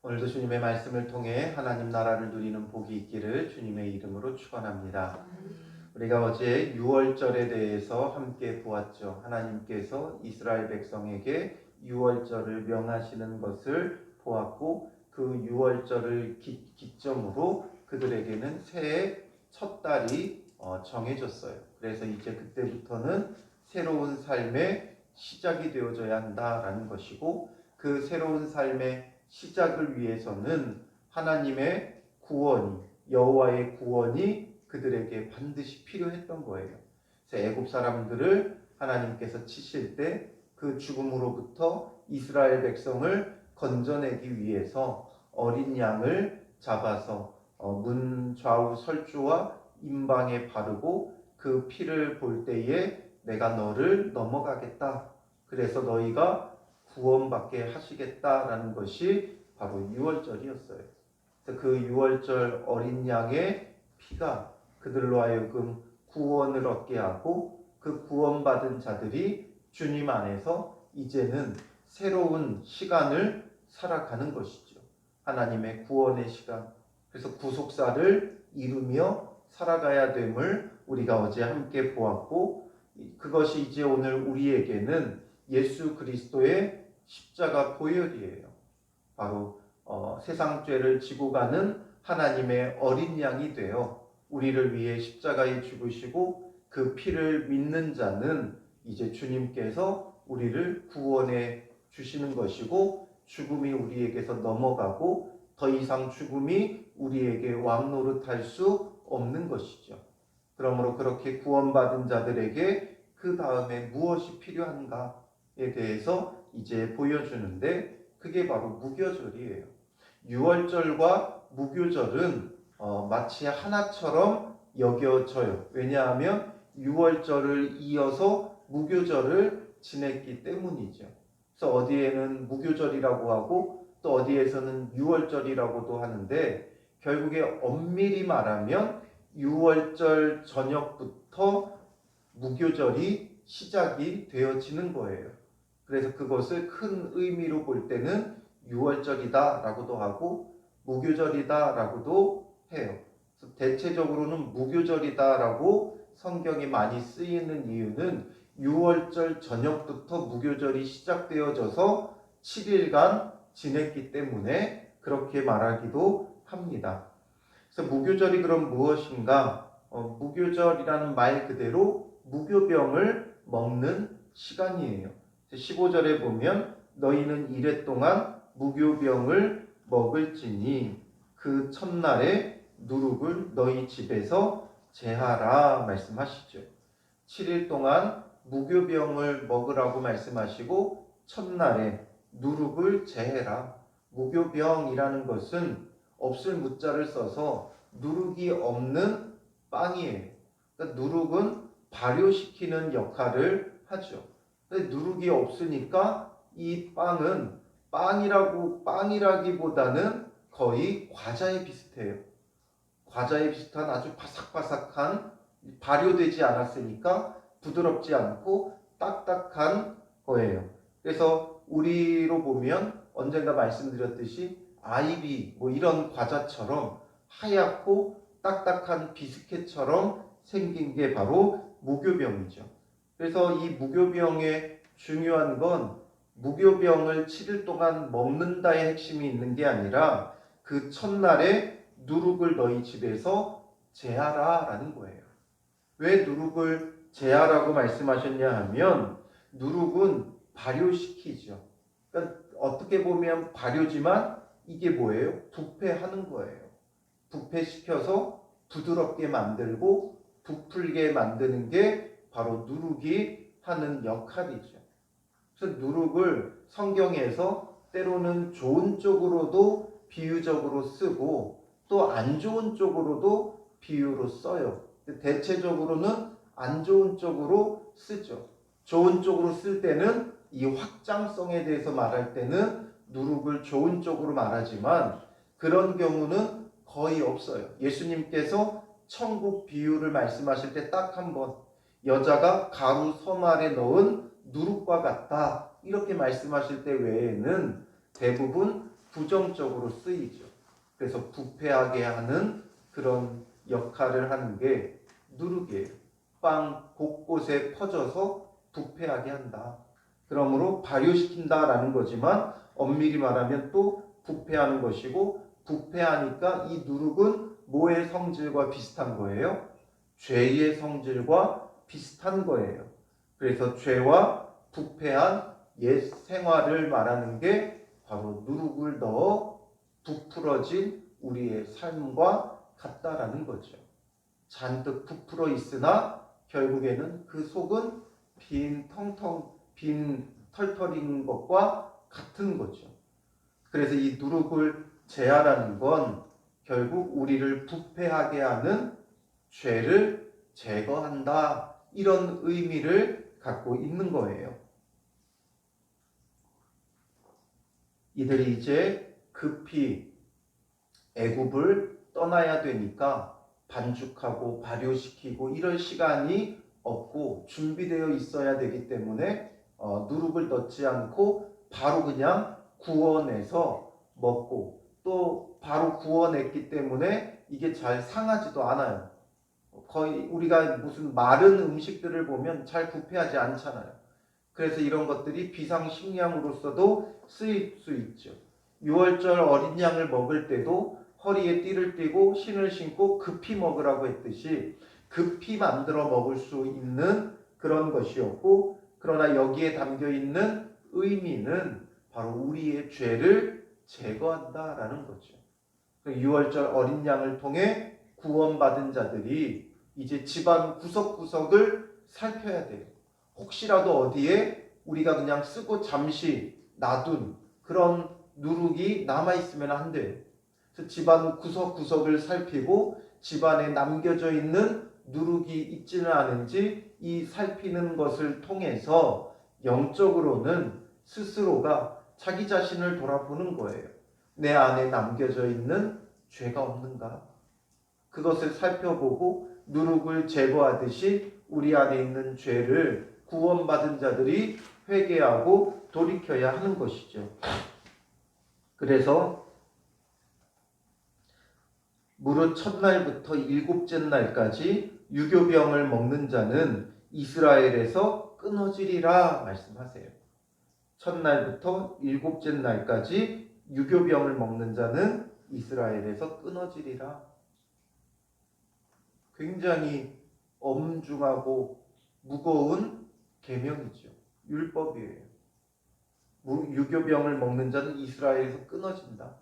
오늘도 주님의 말씀을 통해 하나님 나라를 누리는 복이 있기를 주님의 이름으로 축원합니다. 우리가 어제 유월절에 대해서 함께 보았죠. 하나님께서 이스라엘 백성에게 유월절을 명하시는 것을 보았고, 그 유월절을 기점으로 그들에게는 새해 첫 달이 정해졌어요. 그래서 이제 그때부터는 새로운 삶의 시작이 되어져야 한다라는 것이고, 그 새로운 삶의 시작을 위해서는 하나님의 구원이, 여호와의 구원이 그들에게 반드시 필요했던 거예요. 그래서 애굽 사람들을 하나님께서 치실 때 그 죽음으로부터 이스라엘 백성을 건져내기 위해서 어린 양을 잡아서 문 좌우 설주와 임방에 바르고 그 피를 볼 때에 내가 너를 넘어가겠다. 그래서 너희가 구원받게 하시겠다라는 것이 바로 유월절이었어요. 그래서 그 유월절 어린 양의 피가 그들로 하여금 구원을 얻게 하고, 그 구원받은 자들이 주님 안에서 이제는 새로운 시간을 살아가는 것이죠. 하나님의 구원의 시간. 그래서 구속사를 이루며 살아가야 됨을 우리가 어제 함께 보았고, 그것이 이제 오늘 우리에게는 예수 그리스도의 십자가 보혈이에요. 바로 세상 죄를 지고 가는 하나님의 어린 양이 되어 우리를 위해 십자가에 죽으시고, 그 피를 믿는 자는 이제 주님께서 우리를 구원해 주시는 것이고, 죽음이 우리에게서 넘어가고 더 이상 죽음이 우리에게 왕노릇할 수 없는 것이죠. 그러므로 그렇게 구원받은 자들에게 그 다음에 무엇이 필요한가에 대해서 이제 보여주는데, 그게 바로 무교절이에요. 유월절과 무교절은 마치 하나처럼 여겨져요. 왜냐하면 유월절을 이어서 무교절을 지냈기 때문이죠. 그래서 어디에는 무교절이라고 하고 또 어디에서는 유월절이라고도 하는데, 결국에 엄밀히 말하면 유월절 저녁부터 무교절이 시작이 되어지는 거예요. 그래서 그것을 큰 의미로 볼 때는 유월절이다라고도 하고 무교절이다라고도 해요. 그래서 대체적으로는 무교절이다라고 성경이 많이 쓰이는 이유는 유월절 저녁부터 무교절이 시작되어져서 7일간 지냈기 때문에 그렇게 말하기도 합니다. 그래서 무교절이 그럼 무엇인가? 무교절이라는 말 그대로 무교병을 먹는 시간이에요. 15절에 보면 너희는 이레 동안 무교병을 먹을지니 그 첫날에 누룩을 너희 집에서 제하라 말씀하시죠. 7일 동안 무교병을 먹으라고 말씀하시고 첫날에 누룩을 제해라. 무교병이라는 것은 없을 무자를 써서 누룩이 없는 빵이에요. 그러니까 누룩은 발효시키는 역할을 하죠. 근데 누룩이 없으니까 이 빵은 빵이라기보다는 거의 과자에 비슷해요. 과자에 비슷한 아주 바삭바삭한, 발효되지 않았으니까 부드럽지 않고 딱딱한 거예요. 그래서 우리로 보면 언젠가 말씀드렸듯이 아이비 이런 과자처럼 하얗고 딱딱한 비스켓처럼 생긴 게 바로 무교병이죠. 그래서 이 무교병의 중요한 건 무교병을 7일 동안 먹는다의 핵심이 있는 게 아니라 그 첫날에 누룩을 너희 집에서 제하라 라는 거예요. 왜 누룩을 제하라고 말씀하셨냐 하면, 누룩은 발효시키죠. 그러니까 어떻게 보면 발효지만 이게 뭐예요? 부패하는 거예요. 부패시켜서 부드럽게 만들고 부풀게 만드는 게 바로 누룩이 하는 역할이죠. 그래서 누룩을 성경에서 때로는 좋은 쪽으로도 비유적으로 쓰고 또 안 좋은 쪽으로도 비유로 써요. 대체적으로는 안 좋은 쪽으로 쓰죠. 좋은 쪽으로 쓸 때는 이 확장성에 대해서 말할 때는 누룩을 좋은 쪽으로 말하지만 그런 경우는 거의 없어요. 예수님께서 천국 비유를 말씀하실 때 딱 한 번, 여자가 가루 섬 안에 넣은 누룩과 같다 이렇게 말씀하실 때 외에는 대부분 부정적으로 쓰이죠. 그래서 부패하게 하는 그런 역할을 하는 게 누룩이에요. 빵 곳곳에 퍼져서 부패하게 한다. 그러므로 발효시킨다라는 거지만 엄밀히 말하면 또 부패하는 것이고, 부패하니까 이 누룩은 뭐의 성질과 비슷한 거예요? 죄의 성질과 비슷한 거예요. 그래서 죄와 부패한 옛 생활을 말하는 게 바로 누룩을 넣어 부풀어진 우리의 삶과 같다라는 거죠. 잔뜩 부풀어 있으나 결국에는 그 속은 빈 털털인 것과 같은 거죠. 그래서 이 누룩을 제하라는 건 결국 우리를 부패하게 하는 죄를 제거한다, 이런 의미를 갖고 있는 거예요. 이들이 이제 급히 애굽을 떠나야 되니까 반죽하고 발효시키고 이럴 시간이 없고 준비되어 있어야 되기 때문에 누룩을 넣지 않고 바로 그냥 구워내서 먹고, 또 바로 구워냈기 때문에 이게 잘 상하지도 않아요. 거의 우리가 무슨 마른 음식들을 보면 잘 부패하지 않잖아요. 그래서 이런 것들이 비상식량으로서도 쓰일 수 있죠. 6월절 어린 양을 먹을 때도 허리에 띠를 띠고 신을 신고 급히 먹으라고 했듯이 급히 만들어 먹을 수 있는 그런 것이었고, 그러나 여기에 담겨 있는 의미는 바로 우리의 죄를 제거한다라는 거죠. 6월절 어린 양을 통해 구원받은 자들이 이제 집안 구석구석을 살펴야 돼요. 혹시라도 어디에 우리가 그냥 쓰고 잠시 놔둔 그런 누룩이 남아있으면 안 돼요. 그래서 집안 구석구석을 살피고 집안에 남겨져 있는 누룩이 있지는 않은지 이 살피는 것을 통해서 영적으로는 스스로가 자기 자신을 돌아보는 거예요. 내 안에 남겨져 있는 죄가 없는가? 그것을 살펴보고 누룩을 제거하듯이 우리 안에 있는 죄를 구원받은 자들이 회개하고 돌이켜야 하는 것이죠. 그래서 무릇 첫날부터 일곱째 날까지 유교병을 먹는 자는 이스라엘에서 끊어지리라 말씀하세요. 첫날부터 일곱째 날까지 유교병을 먹는 자는 이스라엘에서 끊어지리라. 굉장히 엄중하고 무거운 계명이죠. 율법이에요. 유교병을 먹는 자는 이스라엘에서 끊어진다.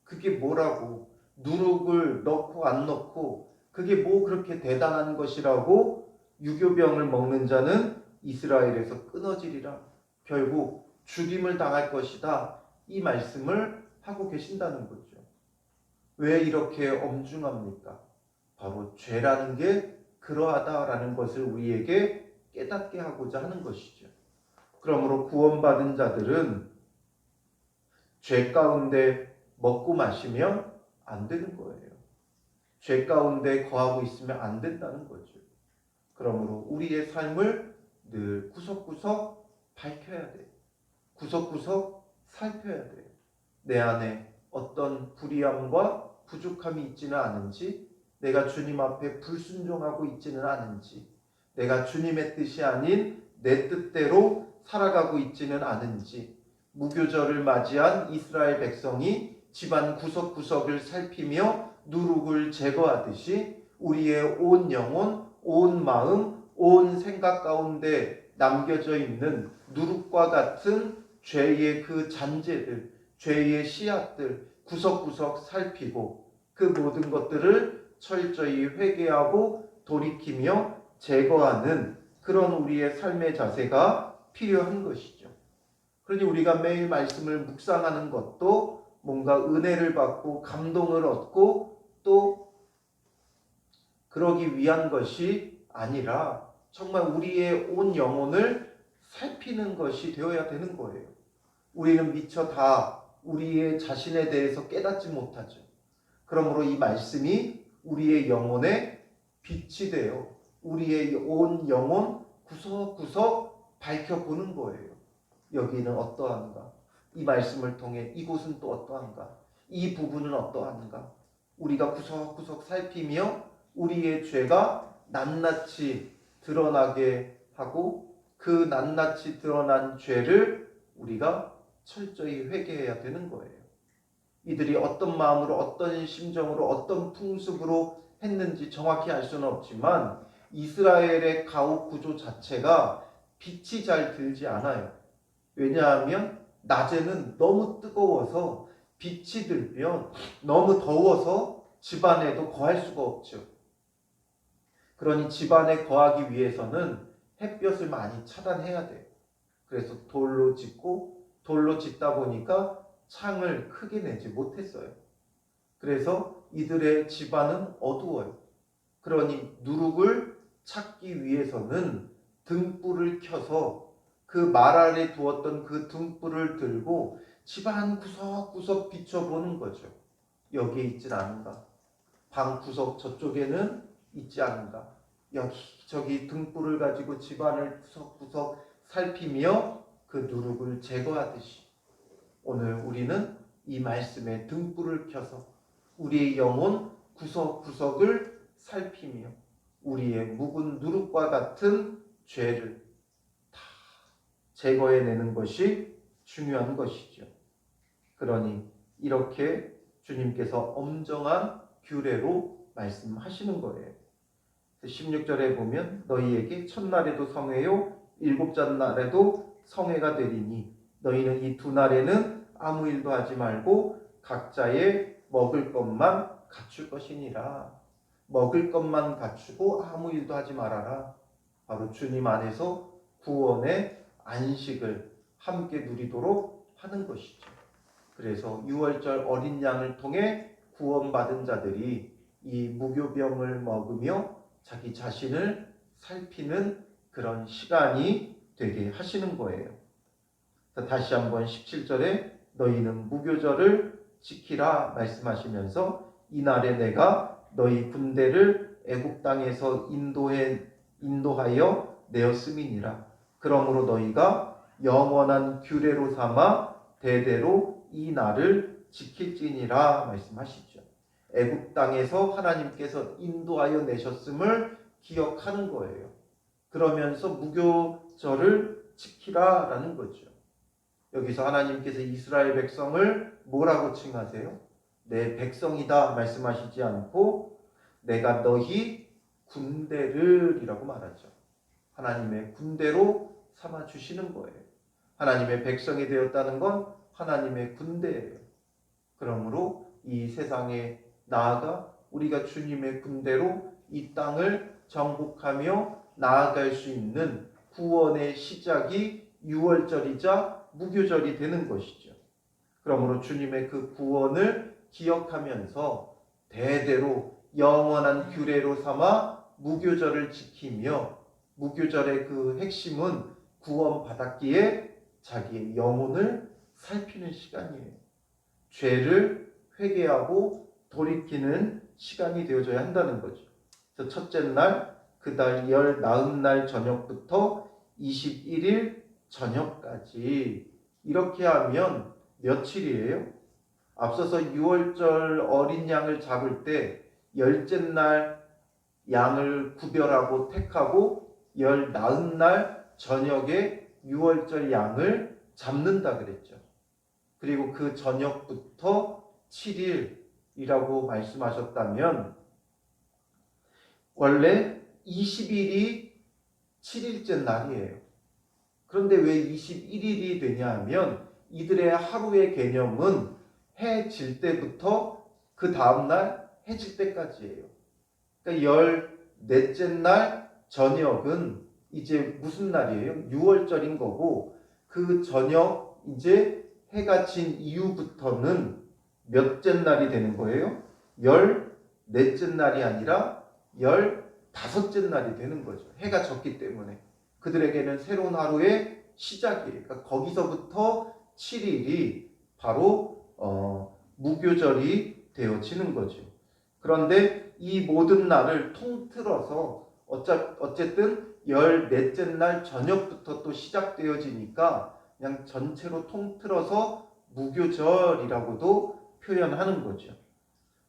그게 뭐라고? 누룩을 넣고 안 넣고 그게 뭐 그렇게 대단한 것이라고 유교병을 먹는 자는 이스라엘에서 끊어지리라. 결국 죽임을 당할 것이다. 이 말씀을 하고 계신다는 거죠. 왜 이렇게 엄중합니까? 바로 죄라는 게 그러하다라는 것을 우리에게 깨닫게 하고자 하는 것이죠. 그러므로 구원받은 자들은 죄 가운데 먹고 마시면 안 되는 거예요. 죄 가운데 거하고 있으면 안 된다는 거죠. 그러므로 우리의 삶을 늘 구석구석 밝혀야 돼요. 구석구석 살펴야 돼요. 내 안에 어떤 불의함과 부족함이 있지는 않은지, 내가 주님 앞에 불순종하고 있지는 않은지, 내가 주님의 뜻이 아닌 내 뜻대로 살아가고 있지는 않은지, 무교절을 맞이한 이스라엘 백성이 집안 구석구석을 살피며 누룩을 제거하듯이 우리의 온 영혼, 온 마음, 온 생각 가운데 남겨져 있는 누룩과 같은 죄의 그 잔재들, 죄의 씨앗들 구석구석 살피고 그 모든 것들을 철저히 회개하고 돌이키며 제거하는 그런 우리의 삶의 자세가 필요한 것이죠. 그러니 우리가 매일 말씀을 묵상하는 것도 뭔가 은혜를 받고 감동을 얻고 또 그러기 위한 것이 아니라 정말 우리의 온 영혼을 살피는 것이 되어야 되는 거예요. 우리는 미처 다 우리의 자신에 대해서 깨닫지 못하죠. 그러므로 이 말씀이 우리의 영혼에 빛이 되어 우리의 온 영혼 구석구석 밝혀보는 거예요. 여기는 어떠한가? 이 말씀을 통해 이곳은 또 어떠한가? 이 부분은 어떠한가? 우리가 구석구석 살피며 우리의 죄가 낱낱이 드러나게 하고 그 낱낱이 드러난 죄를 우리가 철저히 회개해야 되는 거예요. 이들이 어떤 마음으로 어떤 심정으로 어떤 풍습으로 했는지 정확히 알 수는 없지만 이스라엘의 가옥 구조 자체가 빛이 잘 들지 않아요. 왜냐하면 낮에는 너무 뜨거워서 빛이 들면 너무 더워서 집안에도 거할 수가 없죠. 그러니 집안에 거하기 위해서는 햇볕을 많이 차단해야 돼요. 그래서 돌로 짓고 돌로 짓다 보니까 창을 크게 내지 못했어요. 그래서 이들의 집안은 어두워요. 그러니 누룩을 찾기 위해서는 등불을 켜서 그 말 아래 두었던 그 등불을 들고 집안 구석구석 비춰보는 거죠. 여기에 있진 않은가? 방 구석 저쪽에는 있지 않은가? 여기저기 등불을 가지고 집안을 구석구석 살피며 그 누룩을 제거하듯이 오늘 우리는 이 말씀에 등불을 켜서 우리의 영혼 구석구석을 살피며 우리의 묵은 누룩과 같은 죄를 다 제거해내는 것이 중요한 것이죠. 그러니 이렇게 주님께서 엄정한 규례로 말씀하시는 거예요. 16절에 보면 너희에게 첫날에도 성회요 일곱째 날에도 성회가 되리니 너희는 이 두 날에는 아무 일도 하지 말고 각자의 먹을 것만 갖출 것이니라. 먹을 것만 갖추고 아무 일도 하지 말아라. 바로 주님 안에서 구원의 안식을 함께 누리도록 하는 것이죠. 그래서 유월절 어린 양을 통해 구원받은 자들이 이 무교병을 먹으며 자기 자신을 살피는 그런 시간이 되게 하시는 거예요. 다시 한번 17절에 너희는 무교절을 지키라 말씀하시면서 이날에 내가 너희 군대를 애굽 땅에서 인도하여 내었음이니라. 그러므로 너희가 영원한 규례로 삼아 대대로 이 날을 지킬지니라 말씀하시죠. 애굽 땅에서 하나님께서 인도하여 내셨음을 기억하는 거예요. 그러면서 무교절을 지키라라는 거죠. 여기서 하나님께서 이스라엘 백성을 뭐라고 칭하세요? 내 백성이다 말씀하시지 않고 내가 너희 군대를 이라고 말하죠. 하나님의 군대로 삼아 주시는 거예요. 하나님의 백성이 되었다는 건 하나님의 군대예요. 그러므로 이 세상에 나아가 우리가 주님의 군대로 이 땅을 정복하며 나아갈 수 있는 구원의 시작이 유월절이자 무교절이 되는 것이죠. 그러므로 주님의 그 구원을 기억하면서 대대로 영원한 규례로 삼아 무교절을 지키며 무교절의 그 핵심은 구원받았기에 자기의 영혼을 살피는 시간이에요. 죄를 회개하고 돌이키는 시간이 되어져야 한다는 거죠. 그래서 첫째 날, 그 달 열 나흔날 저녁부터 21일 저녁까지 이렇게 하면 며칠이에요? 앞서서 유월절 어린 양을 잡을 때 열째 날 양을 구별하고 택하고 열 나흔날 저녁에 유월절 양을 잡는다 그랬죠. 그리고 그 저녁부터 7일이라고 말씀하셨다면 원래 20일이 7일째 날이에요. 그런데 왜 21일이 되냐 하면 이들의 하루의 개념은 해 질 때부터 그 다음날 해 질 때까지예요. 그러니까 14째 날 저녁은 이제 무슨 날이에요? 6월절인 거고 그 저녁 이제 해가 진 이후부터는 몇째 날이 되는 거예요? 14째 날이 아니라 15째 날이 되는 거죠. 해가 졌기 때문에. 그들에게는 새로운 하루의 시작이에요. 그러니까 거기서부터 7일이 바로 무교절이 되어지는 거죠. 그런데 이 모든 날을 통틀어서 어쨌든 14째 날 저녁부터 또 시작되어지니까 그냥 전체로 통틀어서 무교절이라고도 표현하는 거죠.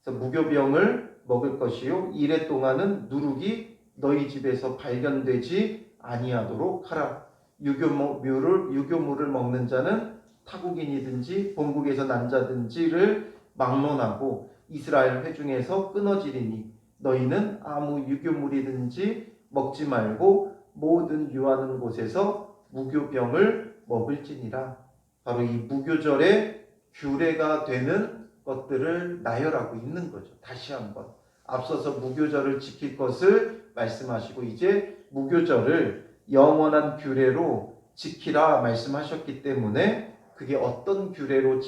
그래서 무교병을 먹을 것이요 이래 동안은 누룩이 너희 집에서 발견되지 아니하도록 하라. 유교물을 먹는 자는 타국인이든지 본국에서 난 자든지를 막론하고 이스라엘 회중에서 끊어지리니 너희는 아무 유교물이든지 먹지 말고 모든 유하는 곳에서 무교병을 먹을지니라. 바로 이 무교절의 규례가 되는 것들을 나열하고 있는 거죠. 다시 한번 앞서서 무교절을 지킬 것을 말씀하시고 이제 무교절을 영원한 규례로 지키라 말씀하셨기 때문에 그게 어떤 규례로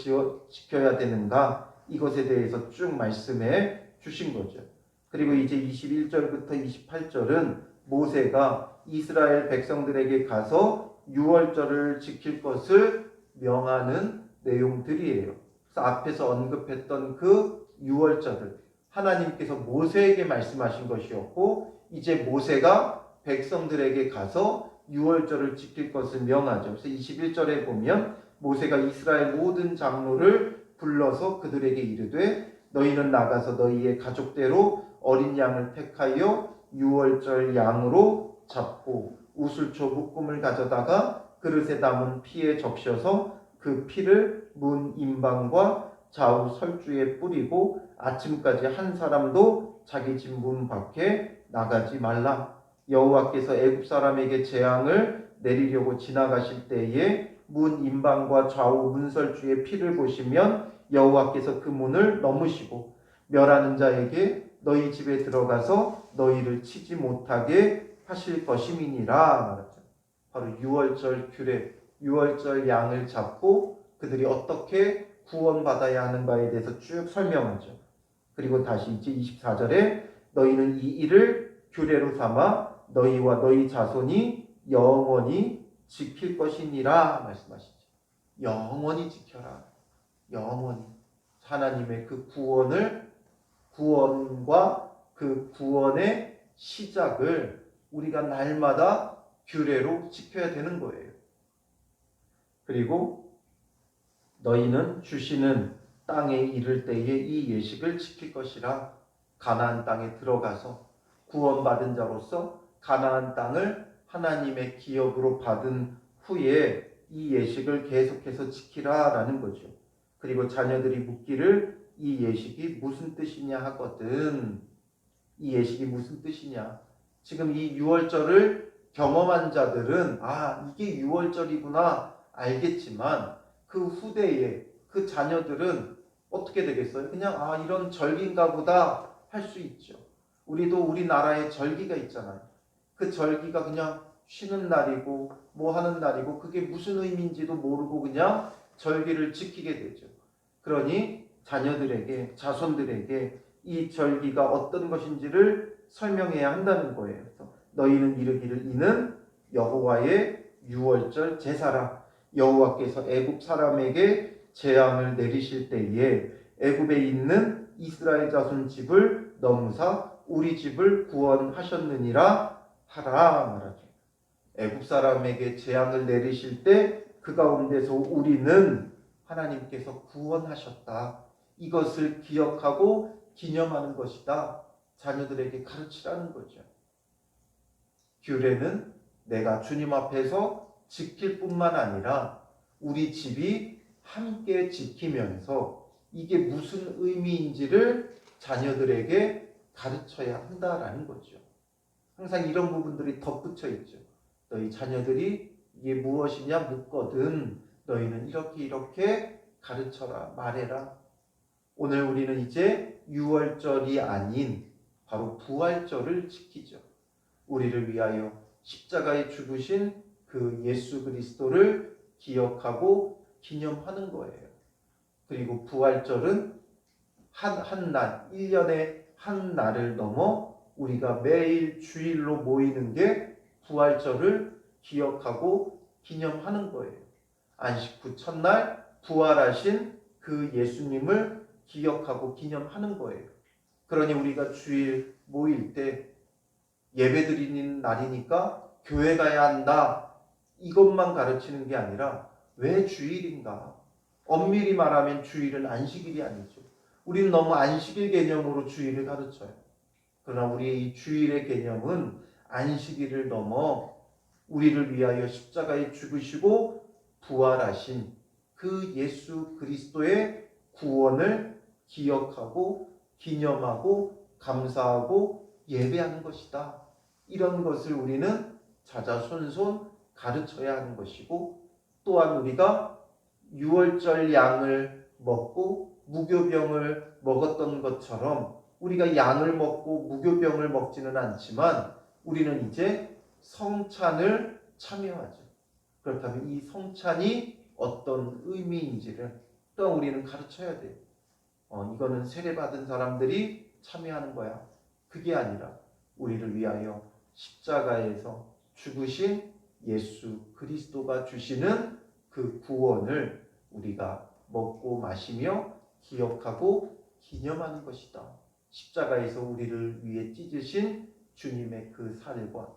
지켜야 되는가 이것에 대해서 쭉 말씀해 주신 거죠. 그리고 이제 21절부터 28절은 모세가 이스라엘 백성들에게 가서 유월절을 지킬 것을 명하는 내용들이에요. 그래서 앞에서 언급했던 그 유월절을 하나님께서 모세에게 말씀하신 것이었고 이제 모세가 백성들에게 가서 유월절을 지킬 것을 명하죠. 그래서 21절에 보면 모세가 이스라엘 모든 장로를 불러서 그들에게 이르되 너희는 나가서 너희의 가족대로 어린 양을 택하여 유월절 양으로 잡고 우슬초 묶음을 가져다가 그릇에 담은 피에 적셔서 그 피를 문 임방과 좌우 설주에 뿌리고 아침까지 한 사람도 자기 집 문 밖에 나가지 말라. 여호와께서 애굽 사람에게 재앙을 내리려고 지나가실 때에 문 임방과 좌우 문설주의 피를 보시면 여호와께서 그 문을 넘으시고 멸하는 자에게 너희 집에 들어가서 너희를 치지 못하게 하실 것임이니라 말하죠. 바로 유월절 규례, 유월절 양을 잡고 그들이 어떻게 구원받아야 하는가에 대해서 쭉 설명하죠. 그리고 다시 이제 24절에 너희는 이 일을 규례로 삼아 너희와 너희 자손이 영원히 지킬 것이니라 말씀하시죠. 영원히 지켜라. 영원히. 하나님의 그 구원과 그 구원의 시작을 우리가 날마다 규례로 지켜야 되는 거예요. 그리고 너희는 주시는 땅에 이를 때에 이 예식을 지킬 것이라. 가나안 땅에 들어가서 구원받은 자로서 가나안 땅을 하나님의 기업으로 받은 후에 이 예식을 계속해서 지키라라는 거죠. 그리고 자녀들이 묻기를 이 예식이 무슨 뜻이냐 하거든. 이 예식이 무슨 뜻이냐. 지금 이 유월절을 경험한 자들은 이게 유월절이구나 알겠지만 그 후대에 그 자녀들은 어떻게 되겠어요? 그냥 이런 절기인가 보다 할 수 있죠. 우리도 우리나라에 절기가 있잖아요. 그 절기가 그냥 쉬는 날이고 뭐 하는 날이고 그게 무슨 의미인지도 모르고 그냥 절기를 지키게 되죠. 그러니 자녀들에게 자손들에게 이 절기가 어떤 것인지를 설명해야 한다는 거예요. 그래서 너희는 이르기를 이는 여호와의 유월절 제사라. 여호와께서 애굽 사람에게 재앙을 내리실 때에 애굽에 있는 이스라엘 자손 집을 넘으사 우리 집을 구원하셨느니라 하라 말하죠. 애굽 사람에게 재앙을 내리실 때 그 가운데서 우리는 하나님께서 구원하셨다. 이것을 기억하고 기념하는 것이다. 자녀들에게 가르치라는 거죠. 규례는 내가 주님 앞에서 지킬 뿐만 아니라 우리 집이 함께 지키면서 이게 무슨 의미인지를 자녀들에게 가르쳐야 한다라는 거죠. 항상 이런 부분들이 덧붙여 있죠. 너희 자녀들이 이게 무엇이냐 묻거든 너희는 이렇게 가르쳐라 말해라. 오늘 우리는 이제 유월절이 아닌 바로 부활절을 지키죠. 우리를 위하여 십자가에 죽으신 그 예수 그리스도를 기억하고 기념하는 거예요. 그리고 부활절은 한 날, 1년에 한 날을 넘어 우리가 매일 주일로 모이는 게 부활절을 기억하고 기념하는 거예요. 안식 후 첫날 부활하신 그 예수님을 기억하고 기념하는 거예요. 그러니 우리가 주일 모일 때 예배드리는 날이니까 교회 가야 한다. 이것만 가르치는 게 아니라 왜 주일인가? 엄밀히 말하면 주일은 안식일이 아니죠. 우리는 너무 안식일 개념으로 주일을 가르쳐요. 그러나 우리의 이 주일의 개념은 안식일을 넘어 우리를 위하여 십자가에 죽으시고 부활하신 그 예수 그리스도의 구원을 기억하고 기념하고 감사하고 예배하는 것이다. 이런 것을 우리는 자자손손 가르쳐야 하는 것이고, 또한 우리가 유월절 양을 먹고 무교병을 먹었던 것처럼 우리가 양을 먹고 무교병을 먹지는 않지만 우리는 이제 성찬을 참여하죠. 그렇다면 이 성찬이 어떤 의미인지를 또한 우리는 가르쳐야 돼요. 이거는 세례받은 사람들이 참여하는 거야. 그게 아니라 우리를 위하여 십자가에서 죽으신 예수 그리스도가 주시는 그 구원을 우리가 먹고 마시며 기억하고 기념하는 것이다. 십자가에서 우리를 위해 찢으신 주님의 그 살과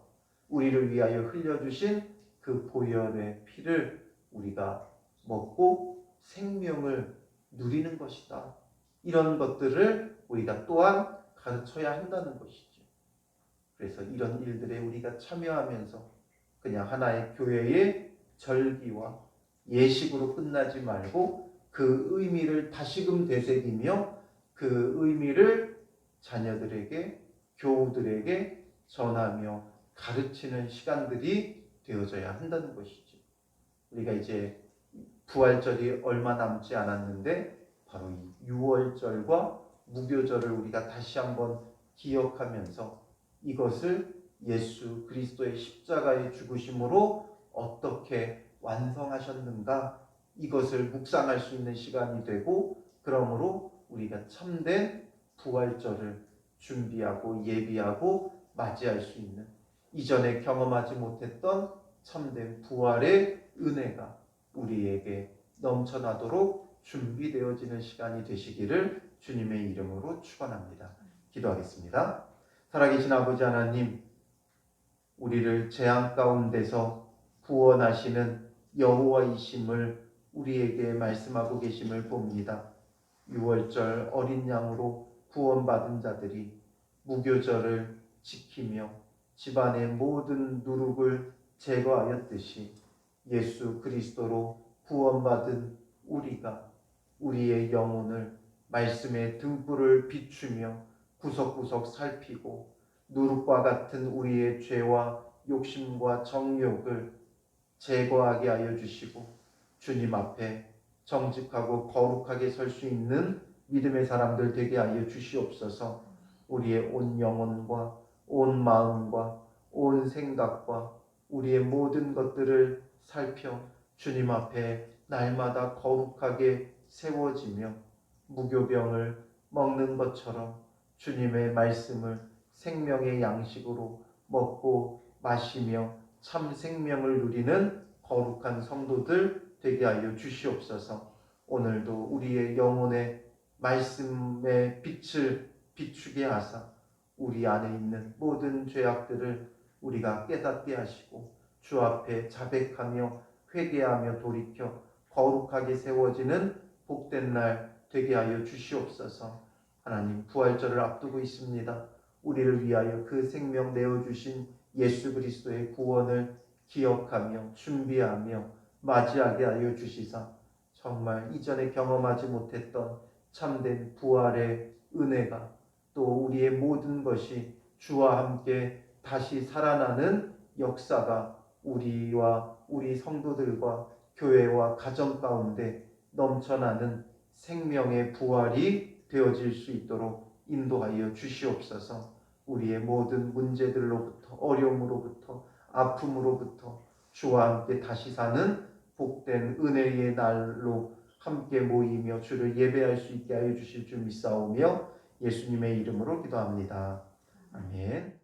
우리를 위하여 흘려주신 그 보혈의 피를 우리가 먹고 생명을 누리는 것이다. 이런 것들을 우리가 또한 가르쳐야 한다는 것이죠. 그래서 이런 일들에 우리가 참여하면서 그냥 하나의 교회의 절기와 예식으로 끝나지 말고 그 의미를 다시금 되새기며 그 의미를 자녀들에게, 교우들에게 전하며 가르치는 시간들이 되어져야 한다는 것이죠. 우리가 이제 부활절이 얼마 남지 않았는데 바로 이 유월절과 무교절을 우리가 다시 한번 기억하면서 이것을 예수 그리스도의 십자가의 죽으심으로 어떻게 완성하셨는가, 이것을 묵상할 수 있는 시간이 되고, 그러므로 우리가 참된 부활절을 준비하고 예비하고 맞이할 수 있는, 이전에 경험하지 못했던 참된 부활의 은혜가 우리에게 넘쳐나도록 준비되어지는 시간이 되시기를 주님의 이름으로 축원합니다. 기도하겠습니다. 살아계신 아버지 하나님, 우리를 재앙 가운데서 구원하시는 여호와이심을 우리에게 말씀하고 계심을 봅니다. 유월절 어린 양으로 구원받은 자들이 무교절을 지키며 집안의 모든 누룩을 제거하였듯이 예수 그리스도로 구원받은 우리가 우리의 영혼을 말씀의 등불을 비추며 구석구석 살피고 누룩과 같은 우리의 죄와 욕심과 정욕을 제거하게 하여 주시고 주님 앞에 정직하고 거룩하게 설 수 있는 믿음의 사람들 되게 하여 주시옵소서. 우리의 온 영혼과 온 마음과 온 생각과 우리의 모든 것들을 살펴 주님 앞에 날마다 거룩하게 세워지며 무교병을 먹는 것처럼 주님의 말씀을 생명의 양식으로 먹고 마시며 참 생명을 누리는 거룩한 성도들 되게 하여 주시옵소서. 오늘도 우리의 영혼의 말씀의 빛을 비추게 하사 우리 안에 있는 모든 죄악들을 우리가 깨닫게 하시고 주 앞에 자백하며 회개하며 돌이켜 거룩하게 세워지는 복된 날 되게 하여 주시옵소서. 하나님, 부활절을 앞두고 있습니다. 우리를 위하여 그 생명 내어주신 예수 그리스도의 구원을 기억하며 준비하며 맞이하게 하여 주시사 정말 이전에 경험하지 못했던 참된 부활의 은혜가 또 우리의 모든 것이 주와 함께 다시 살아나는 역사가 우리와 우리 성도들과 교회와 가정 가운데 넘쳐나는 생명의 부활이 되어질 수 있도록 인도하여 주시옵소서. 우리의 모든 문제들로부터, 어려움으로부터, 아픔으로부터 주와 함께 다시 사는 복된 은혜의 날로 함께 모이며 주를 예배할 수 있게 하여 주실 줄 믿사오며 예수님의 이름으로 기도합니다. 아멘.